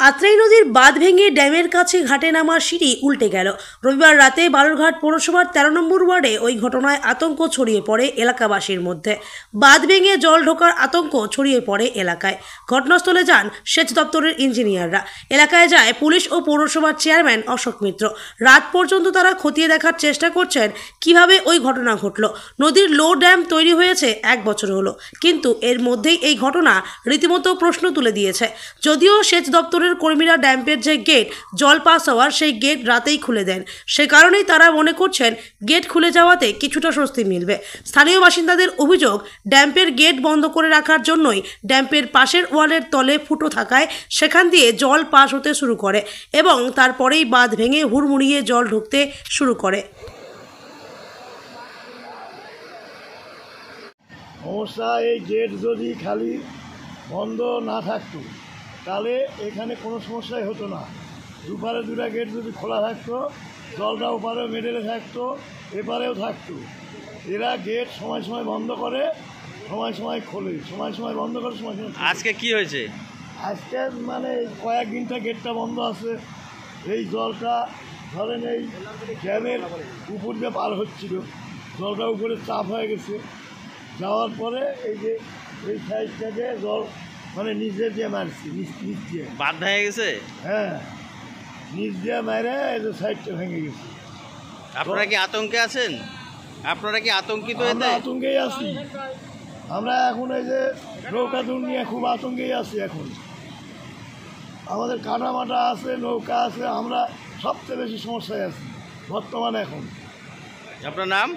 আত্রাই নদীর বাঁধ ভেঙে ড্যামের কাছে ঘাটে নামার সিঁড়ি উল্টে গেল। রবিবার রাতে বালুরঘাট পৌরসভার 13 নম্বর ওয়ার্ডে ওই ঘটনায় আতঙ্ক ছড়িয়ে পড়ে এলাকাবাসীর মধ্যে। বাঁধ ভেঙে জল ঢোকার আতঙ্ক ছড়িয়ে পড়ে এলাকায়। ঘটনাস্থলে যান সেচ দপ্তরের ইঞ্জিনিয়াররা। এলাকায় যায় পুলিশ ও পৌরসভার চেয়ারম্যান অশোক মিত্র। রাত পর্যন্ত তারা খতিয়ে দেখার চেষ্টা করছেন কিভাবে ওই ঘটনা ঘটল। নদীর লো ড্যাম তৈরি হয়েছে 1 বছর হলো, কিন্তু এর মধ্যেই এই ঘটনা রীতিমতো প্রশ্ন তুলে দিয়েছে। যদিও সেচ দপ্তরের কর্মীরা ড্যাম্পের যে গেট জল পাস হওয়ার সেই গেট রাতেই খুলে দেন, সে কারণেই তারা মনে করছেন গেট খুলে যাওয়াতে কিছুটা স্বস্তি মিলবে। স্থানীয় বাসিন্দাদের অভিযোগ, ড্যাম্পের গেট বন্ধ করে রাখার জন্যই ড্যাম্পের পাশের ওয়ালের তলে ফুটো থাকায় সেখান দিয়ে জল পাস হতে শুরু করে এবং তারপরেই বাঁধ ভেঙে হুড়মুড়িয়ে জল ঢুকতে শুরু করে। সমস্যা, এই গেট যদি খালি বন্ধ না থাকতো তাহলে এখানে কোনো সমস্যাই হতো না। দুপারে দুটা গেট যদি খোলা থাকতো, জলটা ওপারেও মেডেলে থাকতো, এপারেও থাকতো। এরা গেট সময় সময় বন্ধ করে, সময় সময় খোলে, সময় সময় বন্ধ করে, সময় সময়। আজকে কি হয়েছে? আজকে মানে কয়েকদিনটা গেটটা বন্ধ আছে। এই জলটা ধরেন এই ড্যামের উপর দিয়ে পার হচ্ছিল, জলটা উপরে চাপ হয়ে গেছে। যাওয়ার পরে এই যে এই সাইড থেকে জল মানে নিজে দিয়ে মারছি, নিচ দিয়ে বাঁধ ভেঙে গেছে। হ্যাঁ, নিচ দিয়ে মারে এই যে সাইডটা ভেঙে গেছে। আপনারা কি আতঙ্কে আছেন? আপনারা কি আতঙ্কিত? আমরা আতঙ্কেই আছি। আমরা এখন এই যে নৌকা দূর নিয়ে খুব আতঙ্কেই আছি। এখন আমাদের কাটামাটা আছে, নৌকা আছে, আমরা সবচেয়ে বেশি সমস্যায় আছি বর্তমানে এখন। আপনার নাম?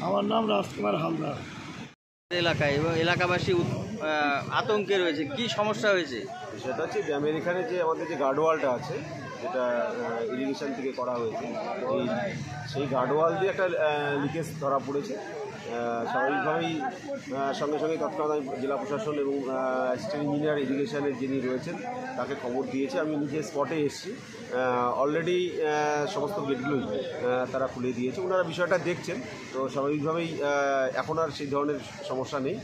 আমার নাম রাজকুমার হালদার। এলাকায় এবং এলাকাবাসী আতঙ্কে রয়েছে, কি সমস্যা হয়েছে? সেটা হচ্ছে ড্যামের এখানে যে আমাদের যে গার্ডওয়ালটা আছে, যেটা ইরিগেশন থেকে করা হয়েছে, সেই গার্ডওয়াল দিয়ে একটা লিকেজ ধরা পড়েছে। স্বাভাবিকভাবেই সঙ্গে সঙ্গে তৎক্ষণাৎ জেলা প্রশাসন এবং অ্যাসিস্ট্যান্ট ইঞ্জিনিয়ার ইরিগেশনের যিনি রয়েছেন তাকে খবর দিয়েছে। আমি নিজে স্পটে এসেছি। অলরেডি সমস্ত গেটগুলোই তারা খুলে দিয়েছে। ওনারা বিষয়টা দেখছেন, তো স্বাভাবিকভাবেই এখন আর সেই ধরনের সমস্যা নেই।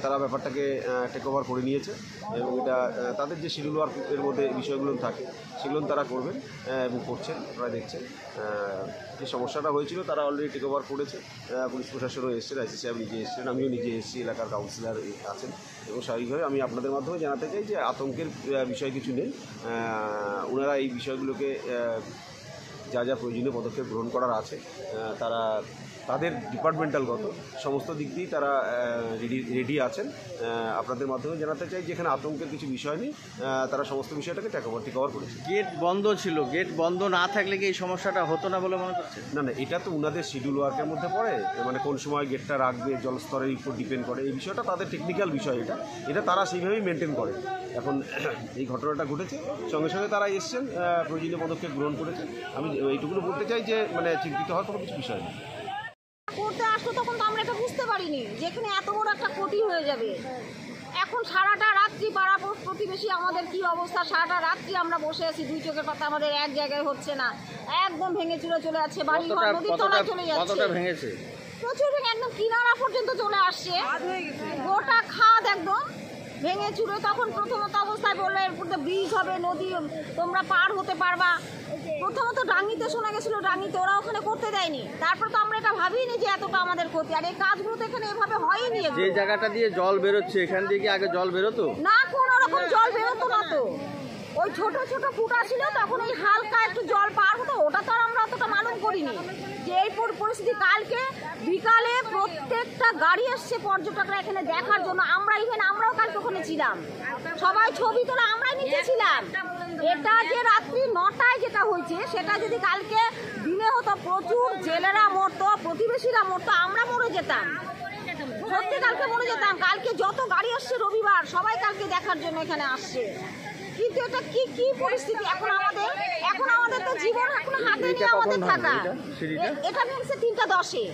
তারা ব্যাপারটাকে টেক ওভার করে নিয়েছে এবং এটা তাদের যে শিডিউল ওয়ার্কের মধ্যে বিষয়গুলো থাকে সেগুলো তারা করবেন এবং করছেন, আপনারা দেখছেন। যে সমস্যাটা হয়েছিল তারা অলরেডি টেক ওভার করেছে। পুলিশ প্রশাসনও এসছেন, আইসি সাহেব নিজে এসছেন, আমিও নিজে এসেছি, এলাকার কাউন্সিলর আছেন। এবং স্বাভাবিকভাবে আমি আপনাদের মাধ্যমে জানাতে চাই যে আতঙ্কের বিষয় কিছু নেই। ওনারা এই বিষয়গুলোকে যা যা প্রয়োজনীয় পদক্ষেপ গ্রহণ করার আছে তারা তাদের ডিপার্টমেন্টালগত সমস্ত দিক দিয়েই তারা রেডি আছেন। আপনাদের মাধ্যমে জানাতে চাই যে এখানে আতঙ্কের কিছু বিষয় নেই, তারা সমস্ত বিষয়টাকে টেক ওভার করেছে। গেট বন্ধ ছিল, গেট বন্ধ না থাকলে কি এই সমস্যাটা হতো না বলে মনে করছে? না, এটা তো ওনাদের শিডিউল ওয়ার্কের মধ্যে পড়ে, মানে কোন সময় গেটটা রাখবে জলস্তরের উপর ডিপেন্ড করে। এই বিষয়টা তাদের টেকনিক্যাল বিষয়, এটা তারা সেইভাবেই মেনটেন করে। এখন এই ঘটনাটা ঘটেছে, সঙ্গে সঙ্গে তারা এসছেন, প্রয়োজনীয় পদক্ষেপ গ্রহণ করেছেন। আমি এইটুকুনো বলতে চাই যে মানে চিন্তিত হওয়ার কোনো কিছু বিষয় নেই। করতে আসলো তখন তো আমরা এটা বুঝতে পারিনি যে এখানে এত বড় একটা ক্ষতি হয়ে যাবে। এখন সারাটা রাত্রি পাড়া প্রতিবেশী আমাদের কি অবস্থা, সারাটা রাত্রি আমরা বসে আছি, দুই চোখের কথা আমাদের এক জায়গায় হচ্ছে না, একদম ভেঙে চুরে চলে যাচ্ছে, বাড়ি ঘর নদীর তলায় চলে যাচ্ছে। ভেঙেছে প্রচুর ভেঙে একদম কিনারা পর্যন্ত চলে আসছে, গোটা খাদ একদম ভেঙে চুরে। তখন প্রথমত অবস্থায় বললো এরপর ব্রিজ হবে, নদী তোমরা পার হতে পারবা। প্রথমত ডাঙ্গিতে শোনা গেছিলো, ডাঙ্গিতে ওরা ওখানে করতে দেয়নি। তারপর তো আমরা এটা ভাবিনি যে এতটা আমাদের ক্ষতি, আর এই কাজগুলো তো এখানে এভাবে হয়নি। যে জায়গাটা দিয়ে জল বেরোচ্ছে এখান থেকে আগে জল বেরোতো না, কোনো রকম জল বেরোতো না। তো ওই ছোট ছোট ফুটা ছিল, তখন ওই হালকা একটু জল পার হতো, ওটা তো আর আমরা অতটা মালুম করিনি যে এই পরিস্থিতি। কালকে বিকালে প্রত্যেকটা গাড়ি এসছে পর্যটকরা এখানে দেখার জন্য। আমরাও কালকে ওখানে ছিলাম, সবাই ছবি তোলা আমরাই নিতেছিলাম। এটা যে রাত্রি 9টায় যেটা হয়েছে, সেটা যদি কালকে দিনে হতো, প্রচুর জেলেরা মরতো, প্রতিবেশীরা মরতো, আমরা মরে যেতাম, সত্যি কালকে মরে যেতাম। কালকে যত গাড়ি আসছে রবিবার, সবাই কালকে দেখার জন্য এখানে আসছে। কিন্তু এটা কি পরিস্থিতি এখন আমাদের তো জীবন এখন হাতে নিয়ে আমাদের থাকা। এটা ভেঙেছে 3টা 10-এ,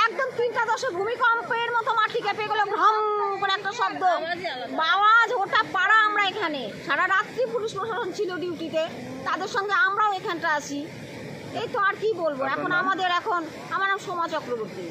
একদম 3টা 10-এ ভূমিকম্পের মতো মাটি কেঁপে গেল, ভ্রম করে একটা শব্দ, আওয়াজ, ওটা পাড়া। আমরা এখানে সারা রাত্রি পুলিশ প্রশাসন ছিল ডিউটিতে, তাদের সঙ্গে আমরাও এখানটা আছি। এই তো আর কি বলবো। এখন আমার নাম সোমা চক্রবর্তী।